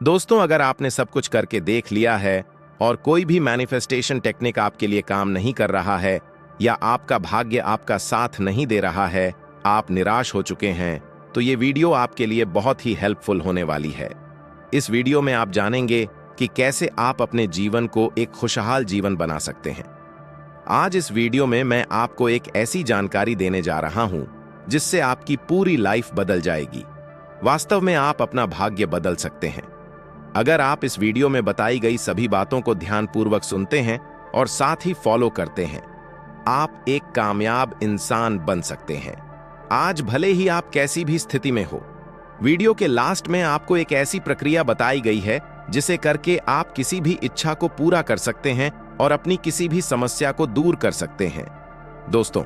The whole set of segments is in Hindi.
दोस्तों, अगर आपने सब कुछ करके देख लिया है और कोई भी मैनिफेस्टेशन टेक्निक आपके लिए काम नहीं कर रहा है या आपका भाग्य आपका साथ नहीं दे रहा है, आप निराश हो चुके हैं, तो ये वीडियो आपके लिए बहुत ही हेल्पफुल होने वाली है। इस वीडियो में आप जानेंगे कि कैसे आप अपने जीवन को एक खुशहाल जीवन बना सकते हैं। आज इस वीडियो में मैं आपको एक ऐसी जानकारी देने जा रहा हूं जिससे आपकी पूरी लाइफ बदल जाएगी। वास्तव में आप अपना भाग्य बदल सकते हैं। अगर आप इस वीडियो में बताई गई सभी बातों को ध्यानपूर्वक सुनते हैं और साथ ही फॉलो करते हैं, आप एक कामयाब इंसान बन सकते हैं। आज भले ही आप कैसी भी स्थिति में हो, वीडियो के लास्ट में आपको एक ऐसी प्रक्रिया बताई गई है जिसे करके आप किसी भी इच्छा को पूरा कर सकते हैं और अपनी किसी भी समस्या को दूर कर सकते हैं। दोस्तों,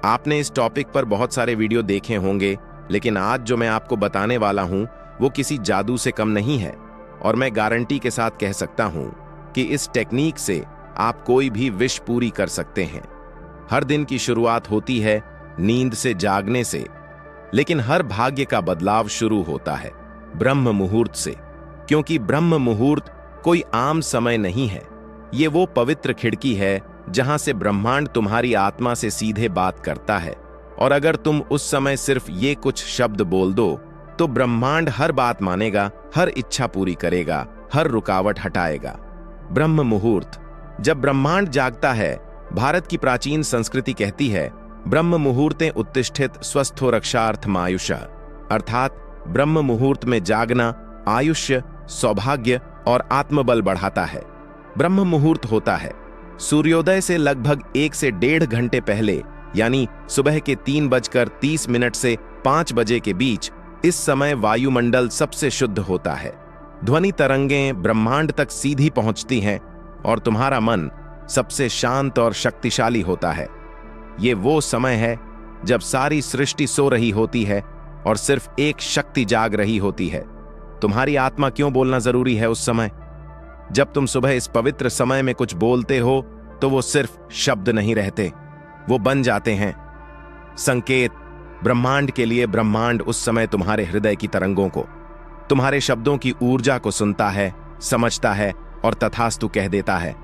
आपने इस टॉपिक पर बहुत सारे वीडियो देखे होंगे, लेकिन आज जो मैं आपको बताने वाला हूं वो किसी जादू से कम नहीं है और मैं गारंटी के साथ कह सकता हूं कि इस टेक्निक से आप कोई भी विश पूरी कर सकते हैं। हर दिन की शुरुआत होती है नींद से जागने से, लेकिन हर भाग्य का बदलाव शुरू होता है ब्रह्म मुहूर्त से, क्योंकि ब्रह्म मुहूर्त कोई आम समय नहीं है। ये वो पवित्र खिड़की है जहां से ब्रह्मांड तुम्हारी आत्मा से सीधे बात करता है, और अगर तुम उस समय सिर्फ ये कुछ शब्द बोल दो तो ब्रह्मांड हर बात मानेगा, हर इच्छा पूरी करेगा, हर रुकावट हटाएगा। ब्रह्म मुहूर्त, जब ब्रह्मांड जागता है, भारत की प्राचीन संस्कृति कहती है ब्रह्म मुहूर्ते उत्तिष्ठित स्वस्थो रक्षार्थम आयुष्य, अर्थात ब्रह्म मुहूर्त में जागना आयुष्य, सौभाग्य और आत्मबल बढ़ाता है। ब्रह्म मुहूर्त होता है सूर्योदय से लगभग 1 से 1.5 घंटे पहले, यानी सुबह के 3:30 से 5 बजे के बीच। इस समय वायुमंडल सबसे शुद्ध होता है, ध्वनि तरंगें ब्रह्मांड तक सीधी पहुंचती हैं और तुम्हारा मन सबसे शांत और शक्तिशाली होता है। ये वो समय है जब सारी सृष्टि सो रही होती है और सिर्फ एक शक्ति जाग रही होती है। तुम्हारी आत्मा क्यों बोलना जरूरी है उस समय? जब तुम सुबह इस पवित्र समय में कुछ बोलते हो तो वो सिर्फ शब्द नहीं रहते, वो बन जाते हैं संकेत। ब्रह्मांड के लिए ब्रह्मांड उस समय तुम्हारे हृदय की तरंगों को, तुम्हारे शब्दों की ऊर्जा को सुनता है, समझता है और तथास्तु कह देता है।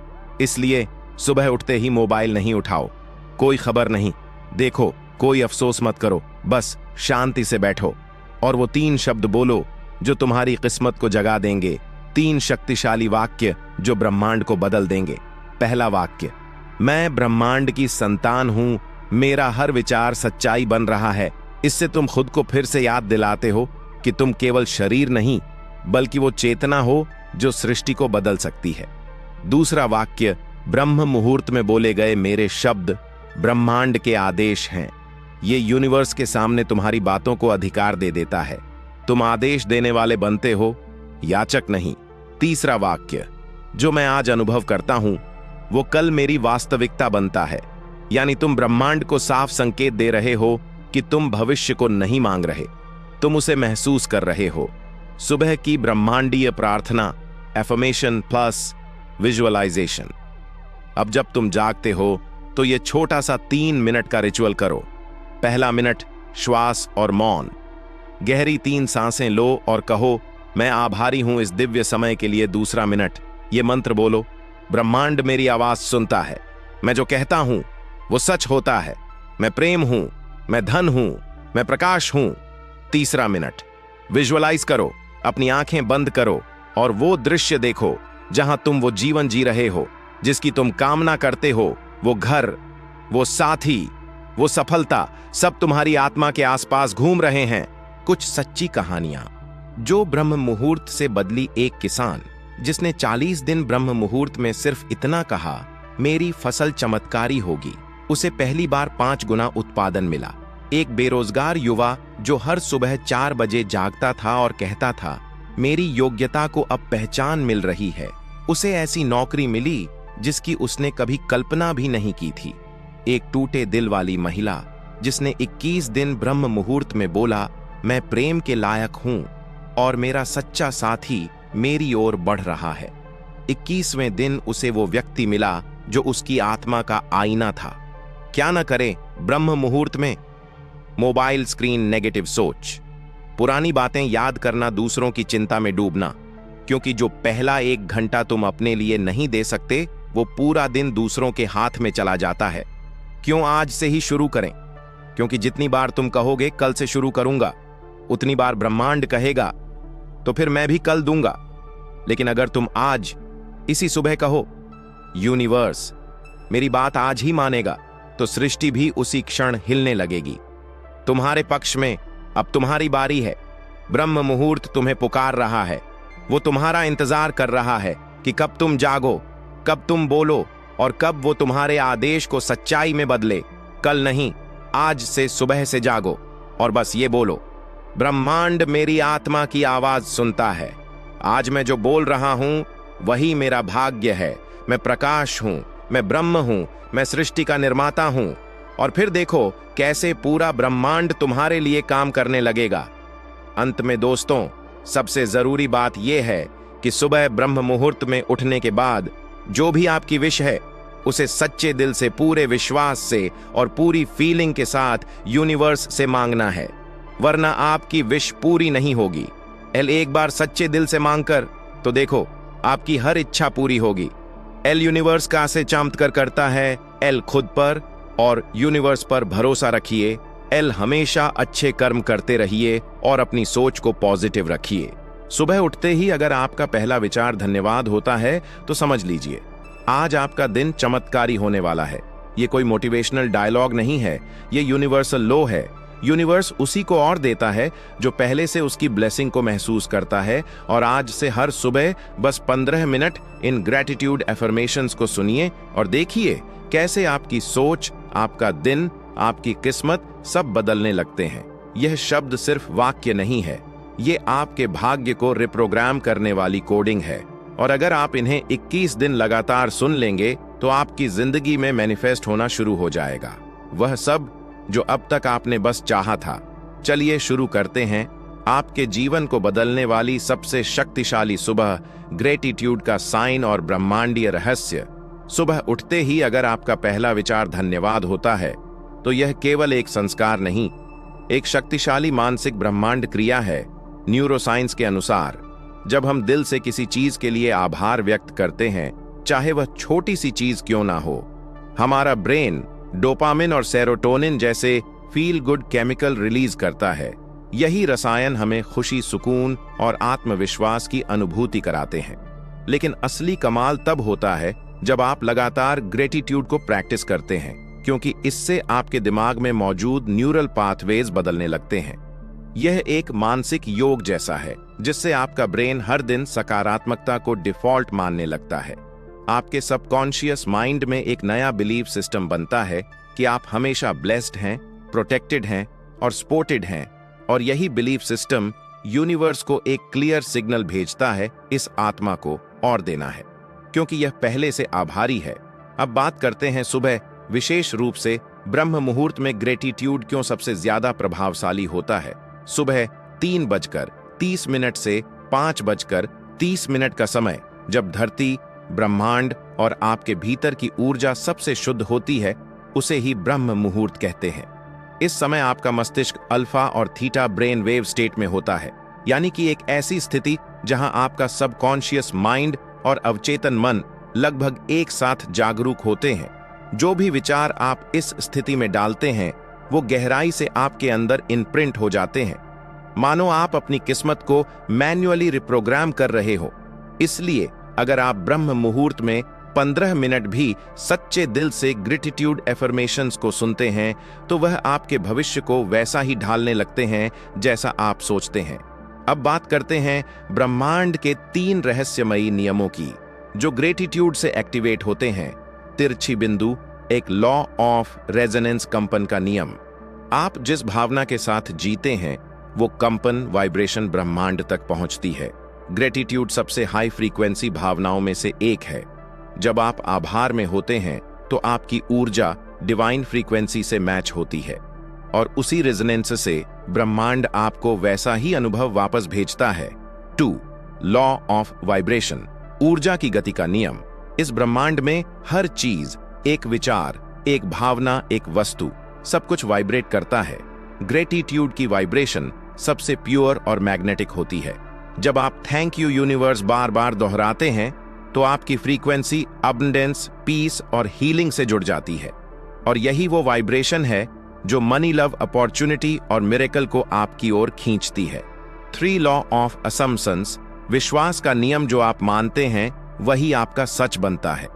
इसलिए सुबह उठते ही मोबाइल नहीं उठाओ, कोई खबर नहीं देखो, कोई अफसोस मत करो, बस शांति से बैठो और वो 3 शब्द बोलो जो तुम्हारी किस्मत को जगा देंगे। 3 शक्तिशाली वाक्य जो ब्रह्मांड को बदल देंगे। पहला वाक्य, मैं ब्रह्मांड की संतान हूं, मेरा हर विचार सच्चाई बन रहा है। इससे तुम खुद को फिर से याद दिलाते हो कि तुम केवल शरीर नहीं, बल्कि वो चेतना हो जो सृष्टि को बदल सकती है। दूसरा वाक्य, ब्रह्म मुहूर्त में बोले गए मेरे शब्द ब्रह्मांड के आदेश हैं। ये यूनिवर्स के सामने तुम्हारी बातों को अधिकार दे देता है। तुम आदेश देने वाले बनते हो, याचक नहीं। तीसरा वाक्य, जो मैं आज अनुभव करता हूं वो कल मेरी वास्तविकता बनता है। यानी तुम ब्रह्मांड को साफ संकेत दे रहे हो कि तुम भविष्य को नहीं मांग रहे, तुम उसे महसूस कर रहे हो। सुबह की ब्रह्मांडीय प्रार्थना, एफर्मेशन प्लस विजुअलाइजेशन। अब जब तुम जागते हो तो ये छोटा सा 3 मिनट का रिचुअल करो। पहला मिनट श्वास और मौन। गहरी 3 सांसें लो और कहो, मैं आभारी हूं इस दिव्य समय के लिए। दूसरा मिनट, ये मंत्र बोलो, ब्रह्मांड मेरी आवाज सुनता है, मैं जो कहता हूं वो सच होता है, मैं प्रेम हूं, मैं धन हूं, मैं प्रकाश हूं। तीसरा मिनट, विजुअलाइज करो, अपनी आंखें बंद करो और वो दृश्य देखो जहां तुम वो जीवन जी रहे हो जिसकी तुम कामना करते हो। वो घर, वो साथी, वो सफलता, सब तुम्हारी आत्मा के आसपास घूम रहे हैं। कुछ सच्ची कहानियां। जो ब्रह्म मुहूर्त से बदली। एक किसान जिसने 40 दिन ब्रह्म मुहूर्त में सिर्फ इतना कहा, मेरी फसल चमत्कारी होगी, उसे पहली बार 5 गुना उत्पादन मिला। एक बेरोजगार युवा जो हर सुबह 4 बजे जागता था और कहता था, मेरी योग्यता को अब पहचान मिल रही है, उसे ऐसी नौकरी मिली जिसकी उसने कभी कल्पना भी नहीं की थी। एक टूटे दिल वाली महिला जिसने 21 दिन ब्रह्म मुहूर्त में बोला, मैं प्रेम के लायक हूं और मेरा सच्चा साथी मेरी ओर बढ़ रहा है। 21वें दिन उसे वो व्यक्ति मिला जो उसकी आत्मा का आईना था। क्या न करें ब्रह्म मुहूर्त में? मोबाइल स्क्रीन नेगेटिव सोच, पुरानी बातें याद करना, दूसरों की चिंता में डूबना, क्योंकि जो पहला 1 घंटा तुम अपने लिए नहीं दे सकते, वो पूरा दिन दूसरों के हाथ में चला जाता है। क्यों आज से ही शुरू करें? क्योंकि जितनी बार तुम कहोगे कल से शुरू करूंगा, उतनी बार ब्रह्मांड कहेगा तो फिर मैं भी कल दूंगा। लेकिन अगर तुम आज इसी सुबह कहो, यूनिवर्स मेरी बात आज ही मानेगा, तो सृष्टि भी उसी क्षण हिलने लगेगी। तुम्हारे पक्ष में अब तुम्हारी बारी है। ब्रह्म मुहूर्त तुम्हें पुकार रहा है। वो तुम्हारा इंतजार कर रहा है कि कब तुम जागो, कब तुम बोलो और कब वो तुम्हारे आदेश को सच्चाई में बदले। कल नहीं, आज से सुबह से जागो और बस ये बोलो, ब्रह्मांड मेरी आत्मा की आवाज सुनता है। आज मैं जो बोल रहा हूं वही मेरा भाग्य है। मैं प्रकाश हूं, मैं ब्रह्म हूं, मैं सृष्टि का निर्माता हूं। और फिर देखो कैसे पूरा ब्रह्मांड तुम्हारे लिए काम करने लगेगा। अंत में दोस्तों, सबसे जरूरी बात यह है कि सुबह ब्रह्म मुहूर्त में उठने के बाद जो भी आपकी विश है, उसे सच्चे दिल से, पूरे विश्वास से और पूरी फीलिंग के साथ यूनिवर्स से मांगना है, वरना आपकी विश पूरी नहीं होगी। एक बार सच्चे दिल से मांगकर तो देखो, आपकी हर इच्छा पूरी होगी। यूनिवर्स का से चमत्कार करता है। खुद पर और यूनिवर्स पर भरोसा रखिए। हमेशा अच्छे कर्म करते रहिए और अपनी सोच को पॉजिटिव रखिए। सुबह उठते ही अगर आपका पहला विचार धन्यवाद होता है तो समझ लीजिए आज आपका दिन चमत्कारी होने वाला है। ये कोई मोटिवेशनल डायलॉग नहीं है, ये यूनिवर्सल लॉ है। यूनिवर्स उसी को और देता है जो पहले से उसकी ब्लेसिंग को महसूस करता है। और आज से हर सुबह बस 15 मिनट इन ग्रेटिट्यूड एफर्मेशंस को सुनिए और देखिए कैसे आपकी सोच, आपका दिन, आपकी किस्मत सब बदलने लगते हैं। यह शब्द सिर्फ वाक्य नहीं है, ये आपके भाग्य को रिप्रोग्राम करने वाली कोडिंग है। और अगर आप इन्हें 21 दिन लगातार सुन लेंगे तो आपकी जिंदगी में मैनिफेस्ट होना शुरू हो जाएगा, वह सब जो अब तक आपने बस चाहा था। चलिए शुरू करते हैं आपके जीवन को बदलने वाली सबसे शक्तिशाली सुबह, ग्रेटिट्यूड का साइन और ब्रह्मांडीय रहस्य। सुबह उठते ही अगर आपका पहला विचार धन्यवाद होता है तो यह केवल एक संस्कार नहीं, एक शक्तिशाली मानसिक ब्रह्मांड क्रिया है। न्यूरोसाइंस के अनुसार जब हम दिल से किसी चीज के लिए आभार व्यक्त करते हैं, चाहे वह छोटी सी चीज क्यों ना हो, हमारा ब्रेन डोपामिन और सेरोटोनिन जैसे फील गुड केमिकल रिलीज करता है। यही रसायन हमें खुशी, सुकून और आत्मविश्वास की अनुभूति कराते हैं। लेकिन असली कमाल तब होता है जब आप लगातार ग्रेटिट्यूड को प्रैक्टिस करते हैं, क्योंकि इससे आपके दिमाग में मौजूद न्यूरल पाथवेज बदलने लगते हैं। यह एक मानसिक योग जैसा है जिससे आपका ब्रेन हर दिन सकारात्मकता को डिफॉल्ट मानने लगता है। आपके सबकॉन्शियस माइंड में एक नया बिलीफ सिस्टम बनता है कि आप हमेशा ब्लेस्ड हैं, प्रोटेक्टेड हैं और सपोर्टेड हैं। और यही बिलीफ सिस्टम यूनिवर्स को एक क्लियर सिग्नल भेजता है, इस आत्मा को और देना है, क्योंकि यह पहले से आभारी है। अब बात करते हैं सुबह, विशेष रूप से ब्रह्म मुहूर्त में ग्रेटिट्यूड क्यों सबसे ज्यादा प्रभावशाली होता है। सुबह 3:30 से 5:30 का समय, जब धरती, ब्रह्मांड और आपके भीतर की ऊर्जा सबसे शुद्ध होती है, उसे ही ब्रह्म मुहूर्त कहते हैं। इस समय आपका मस्तिष्क अल्फा और थीटा ब्रेन वेव स्टेट में होता है, यानी कि एक ऐसी स्थिति जहां आपका सबकॉन्शियस माइंड और अवचेतन मन लगभग एक साथ जागरूक होते हैं। जो भी विचार आप इस स्थिति में डालते हैं वो गहराई से आपके अंदर इनप्रिंट हो जाते हैं, मानो आप अपनी किस्मत को मैन्युअली रिप्रोग्राम कर रहे हो। इसलिए अगर आप ब्रह्म मुहूर्त में 15 मिनट भी सच्चे दिल से ग्रेटिट्यूड एफर्मेशंस को सुनते हैं तो वह आपके भविष्य को वैसा ही ढालने लगते हैं जैसा आप सोचते हैं। अब बात करते हैं ब्रह्मांड के 3 रहस्यमयी नियमों की जो ग्रेटिट्यूड से एक्टिवेट होते हैं। तिरछी बिंदु, एक लॉ ऑफ रेजोनेंस कंपन का नियम। आप जिस भावना के साथ जीते हैं वो कंपन, वाइब्रेशन ब्रह्मांड तक पहुंचती है। ग्रेटिट्यूड सबसे हाई फ्रीक्वेंसी भावनाओं में से एक है। जब आप आभार में होते हैं तो आपकी ऊर्जा डिवाइन फ्रीक्वेंसी से मैच होती है और उसी रेजोनेंस से ब्रह्मांड आपको वैसा ही अनुभव वापस भेजता है। 2. लॉ ऑफ वाइब्रेशन, ऊर्जा की गति का नियम। इस ब्रह्मांड में हर चीज, एक विचार, एक भावना, एक वस्तु, सब कुछ वाइब्रेट करता है। ग्रेटिट्यूड की वाइब्रेशन सबसे प्योर और मैग्नेटिक होती है। जब आप थैंक यू यूनिवर्स बार बार दोहराते हैं तो आपकी फ्रीक्वेंसी अबंडेंस, पीस और हीलिंग से जुड़ जाती है, और यही वो वाइब्रेशन है जो मनी, लव, अपॉर्चुनिटी और मिरेकल को आपकी ओर खींचती है। 3 लॉ ऑफ असम्पशंस, विश्वास का नियम जो आप मानते हैं वही आपका सच बनता है।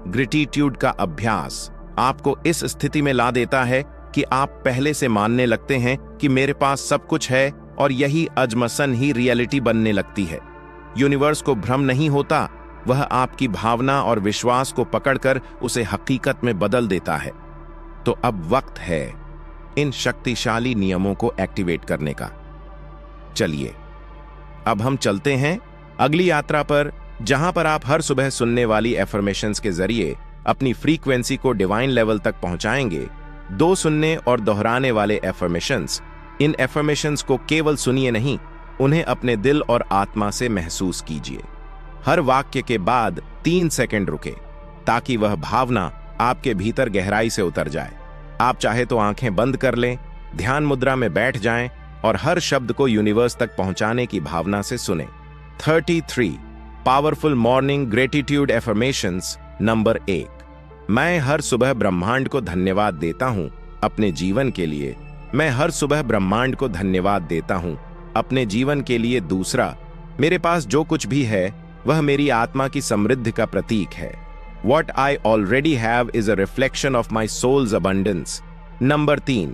ग्रेटिट्यूड का अभ्यास आपको इस स्थिति में ला देता है कि आप पहले से मानने लगते हैं कि मेरे पास सब कुछ है, और यही अजमसन ही रियलिटी बनने लगती है। यूनिवर्स को भ्रम नहीं होता, वह आपकी भावना और विश्वास को पकड़कर उसे हकीकत में बदल देता है। तो अब वक्त है इन शक्तिशाली नियमों को एक्टिवेट करने का। चलिए अब हम चलते हैं अगली यात्रा पर, जहां पर आप हर सुबह सुनने वाली एफर्मेशंस के जरिए अपनी फ्रीक्वेंसी को डिवाइन लेवल तक पहुंचाएंगे। 2 सुनने और दोहराने वाले एफर्मेशंस। इन एफर्मेशंस को केवल सुनिए नहीं, उन्हें अपने दिल और आत्मा से महसूस कीजिए। हर वाक्य के बाद 3 सेकंड रुके ताकि वह भावना आपके भीतर गहराई से उतर जाए। आप चाहे तो आंखें बंद कर लें, ध्यान मुद्रा में बैठ जाएं और हर शब्द को यूनिवर्स तक पहुंचाने की भावना से सुने। 33 powerful morning gratitude affirmations. Number 1, मैं हर सुबह ब्रह्मांड को धन्यवाद देता हूं अपने जीवन के लिए। मैं हर सुबह ब्रह्मांड को धन्यवाद देता हूं अपने जीवन के लिए। दूसरा, मेरे पास जो कुछ भी है वह मेरी आत्मा की समृद्धि का प्रतीक है। What I already have is a reflection of my soul's abundance. Number 3,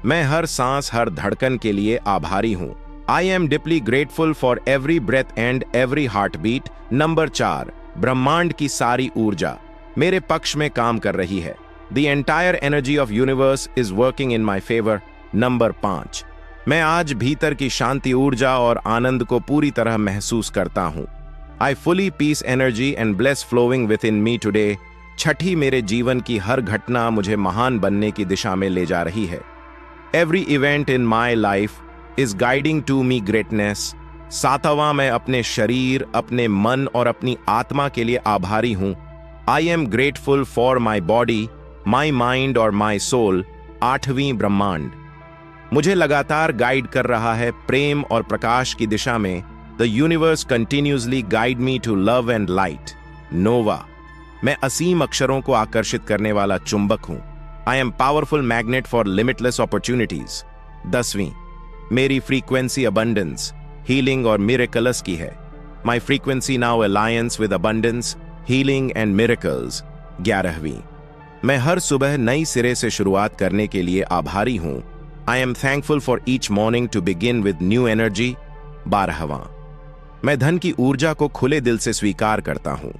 मैं हर सांस, हर धड़कन के लिए आभारी हूं। I am deeply grateful for every breath and every heartbeat. Number 4, ब्रह्मांड की सारी ऊर्जा मेरे पक्ष में काम कर रही है। The entire energy of universe is working in my favor. Number 5, मैं आज भीतर की शांति, ऊर्जा और आनंद को पूरी तरह महसूस करता हूं। I fully peace energy and bliss flowing within me today. छठी, मेरे जीवन की हर घटना मुझे महान बनने की दिशा में ले जा रही है। Every event in my life is guiding to me greatness. 7वां, मैं अपने शरीर, अपने मन और अपनी आत्मा के लिए आभारी हूं। I am grateful for my body, my mind और my soul. 8वीं, ब्रह्मांड मुझे लगातार गाइड कर रहा है प्रेम और प्रकाश की दिशा में। The universe continuously guide me to love and light. Nova, मैं असीम अक्षरों को आकर्षित करने वाला चुंबक हूं। I am powerful magnet for limitless opportunities. 10वीं, मेरी फ्रीक्वेंसी abundance, healing और miraculous की है। My frequency now aligns with abundance, healing and miracles. 11वीं, मैं हर सुबह नई सिरे से शुरुआत करने के लिए आभारी हूं। I am thankful for each morning to begin with new energy. 12वां, मैं धन की ऊर्जा को खुले दिल से स्वीकार करता हूं।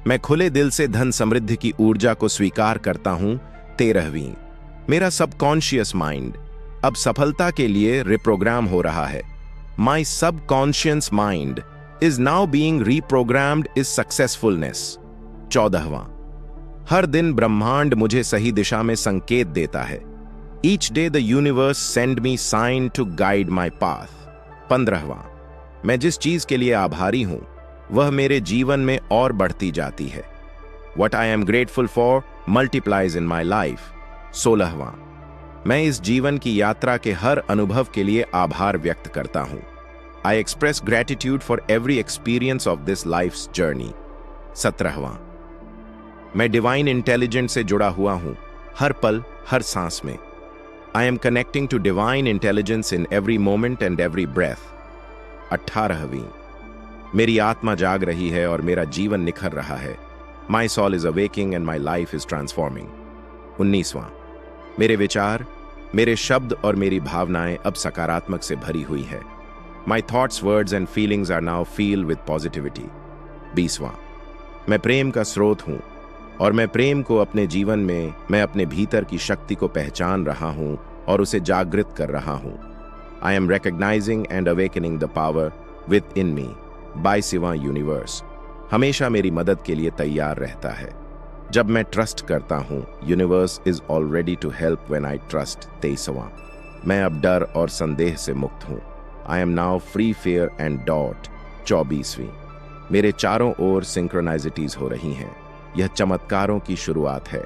मैं खुले दिल से धन समृद्धि की ऊर्जा को स्वीकार करता हूं। 13वीं, मेरा सबकॉन्शियस माइंड अब सफलता के लिए रिप्रोग्राम हो रहा है। My subconscious mind is now being reprogrammed is successfulness. 14वां, हर दिन ब्रह्मांड मुझे सही दिशा में संकेत देता है। Each day the universe send me sign to guide my path. 15वां, मैं जिस चीज के लिए आभारी हूं वह मेरे जीवन में और बढ़ती जाती है। What I am grateful for multiplies in my life. 16वां, मैं इस जीवन की यात्रा के हर अनुभव के लिए आभार व्यक्त करता हूं। I express gratitude for every experience of this life's journey. 17वां, मैं डिवाइन इंटेलिजेंस से जुड़ा हुआ हूं हर पल, हर सांस में। I am connecting to divine intelligence in every moment and every breath. 18वीं, मेरी आत्मा जाग रही है और मेरा जीवन निखर रहा है। My soul is awaking and my life is transforming. 19वां, मेरे विचार, मेरे शब्द और मेरी भावनाएं अब सकारात्मक से भरी हुई है। My thoughts, words and feelings are now filled with positivity. 20वां, मैं प्रेम का स्रोत हूं और मैं प्रेम को अपने जीवन में, मैं अपने भीतर की शक्ति को पहचान रहा हूं और उसे जागृत कर रहा हूं। I am recognizing and awakening the power within me. 22वां, यूनिवर्स हमेशा मेरी मदद के लिए तैयार रहता है जब मैं ट्रस्ट करता हूं। Universe is already to help when I trust. 23वां, मैं अब डर और संदेह से मुक्त हूं। I am now free, fair and dot. 24वीं, मेरे चारों ओर सिंक्रोनाइजिटीज हो रही हैं। यह चमत्कारों की शुरुआत है।